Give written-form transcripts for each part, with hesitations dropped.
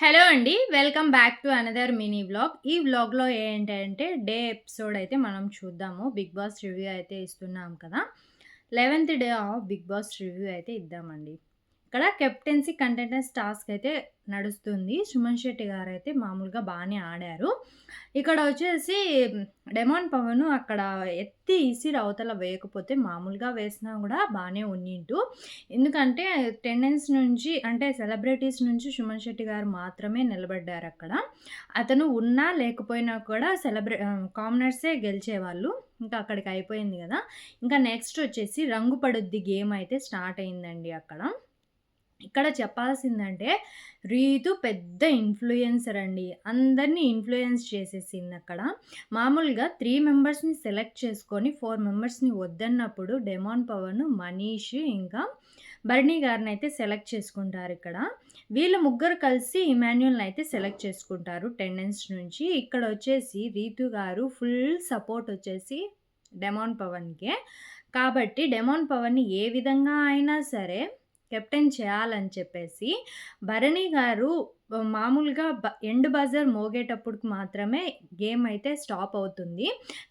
Hello అండి. Welcome back to another mini vlog. ఈ వ్లాగ్‌లో ఏంటంటే డే ఎపిసోడ్ అయితే మనం చూద్దాము. 'బిగ్ బాస్' రివ్యూ అయితే ఇస్తున్నాం కదా! 11థ్ day of 'Bigg Boss' review అయితే ఇద్దామండి. ఇక్కడ కెప్టెన్సీ కంటెస్టెంట్స్ టాస్క్ అయితే నడుస్తుంది. సుమన్ శెట్టి గారైతే మామూలుగా బానే ఆడారు. ఇక్కడ వచ్చేసి డెమాన్ పవన్ అక్కడ ఎత్తి ఇసిరి అవతల వేయకపోతే మామూలుగా వేసినా గూడా బానే ఉన్నిండు. ఎందుకంటే నుంచి అంటే సెలబ్రిటీస్ నుంచి సుమన్ శెట్టి గారు మాత్రమే నిలబడ్డారక్కడ. అతను ఉన్నా లేకపోయినా కూడా కామనర్సే గెలిచేవాళ్ళు. ఇంకా అక్కడికి అయిపోయింది గదా! ఇంకా నెక్స్ట్ వచ్చేసి రంగు పడుద్ది గేమ్ అయితే స్టార్ట్ అయిందండి అక్కడ. ఇక్కడ చెప్పాల్సిందంటే రీతు పెద్ద ఇన్‌ఫ్లుయెన్సర్ అండి. అందరిని ఇన్‌ఫ్లుయెన్స్ చేసేసిందక్కడ. మామూలుగా 3 మెంబర్స్‌ని సెలెక్ట్ చేసుకొని 4 మెంబర్స్‌ని వద్దన్నప్పుడు డెమాన్ పవన్, మనీష్ ఇంకా భరణి గారినైతే సెలెక్ట్ చేసుకుంటారిక్కడ. వీళ్ళు ముగ్గురు కలిసి ఇమాన్యుయల్‌నైతే సెలెక్ట్ చేసుకుంటారు టెండెన్స్ నుంచి. ఇక్కడొచ్చేసి రీతు గారు ఫుల్ సపోర్ట్ వచ్చేసి డెమాన్ పవన్‌కే. కాబట్టి డెమాన్ పవన్‌ని ఏ విధంగా అయినా సరే కెప్టెన్ చేయాలని చెప్పేసి భరణి గారు మామూలుగా ఎండ్ బజర్ మోగేటప్పటికి మాత్రమే గేమ్ అయితే స్టాప్ అవుతుంది.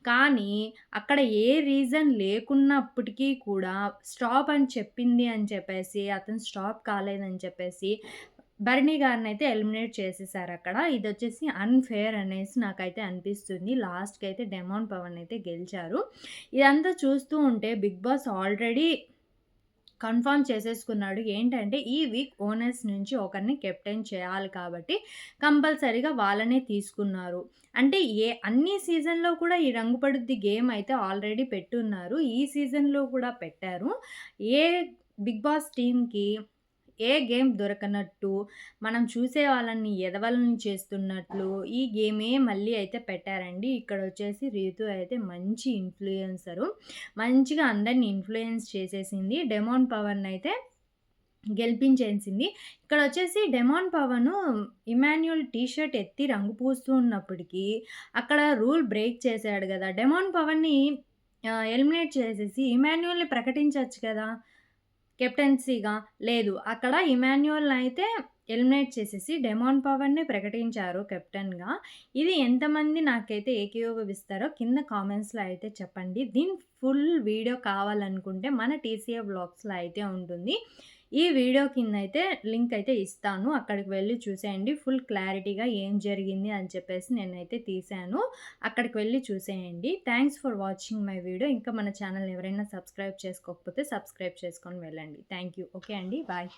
కానీ అక్కడ ఏ రీజన్ లేకున్నప్పటికీ కూడా స్టాప్ అని చెప్పింది అని చెప్పేసి, అతను స్టాప్ కాలేదని చెప్పేసి భరణి గారినైతే ఎలిమినేట్ చేసేసారక్కడ. ఇదొచ్చేసి అన్‌ఫెయిర్ అనేసి నాకైతే అనిపిస్తుంది. లాస్ట్‌కైతే డెమాన్ పవన్ అయితే గెలిచారు. ఇదంతా చూస్తూ ఉంటే బిగ్ బాస్ ఆల్రెడీ కన్ఫర్మ్ చేసేసుకున్నాడు. ఏంటంటే ఈ వీక్ ఓనర్స్ నుంచి ఒకరిని కెప్టెన్ చేయాలి కాబట్టి కంపల్సరీగా వాళ్ళనే తీసుకున్నారు. అంటే అన్ని సీజన్‌లో కూడా ఈ రంగు పడుద్ది గేమ్ అయితే ఆల్రెడీ పెట్టున్నారు. ఈ సీజన్‌లో కూడా పెట్టారు. ఏ బిగ్ బాస్ టీమ్‌కి ఏ గేమ్ దొరకనట్టు, మనం చూసే వాళ్ళని ఎదవలని చేస్తున్నట్లు ఈ గేమే మళ్ళీ అయితే పెట్టారండి. ఇక్కడొచ్చేసి రీతు అయితే మంచి ఇన్‌ఫ్లుయెన్సరు. మంచిగా అందరిని ఇన్‌ఫ్లుయెన్స్ చేసేసింది. డెమాన్ పవన్‌నయితే గెలిపించేసింది. ఇక్కడొచ్చేసి demon Pavan Emmanuel T shirt ఎత్తి రంగు పూస్తూ ఉన్నప్పటికీ, అక్కడ రూల్ బ్రేక్ చేశాడు గదా! డెమాన్ పవన్‌ని ఎలిమినేట్ చేసేసి ఇమాన్యుయల్‌ని ప్రకటించొచ్చు కదా! కెప్టెన్సీగా. లేదు. అక్కడ ఇమాన్యుయల్‌నయితే ఎలిమినేట్ చేసేసి డెమాన్ పవన్‌ని ప్రకటించారు కెప్టెన్‌గా. ఇది ఎంతమంది నాకైతే ఏకీభవిస్తారో కింద కామెంట్స్‌లో అయితే చెప్పండి. దీని ఫుల్ వీడియో కావాలనుకుంటే మన టీసీఏ వ్లాగ్స్‌లో అయితే ఉంటుంది. ఈ వీడియో కిందయితే లింక్ అయితే ఇస్తాను. అక్కడికి వెళ్లి చూసేయండి. ఫుల్ క్లారిటీగా ఏం జరిగింది అని చెప్పేసి నేనైతే తీశాను. అక్కడికి వెళ్లి చూసేయండి. Thanks for watching my video. ఇంకా మన ఛానల్‌ని ఎవరైనా సబ్స్క్రైబ్ చేసుకోకపోతే సబ్స్క్రైబ్ చేసుకొని వెళ్ళండి. Thank you. ఓకే అండి. బాయ్.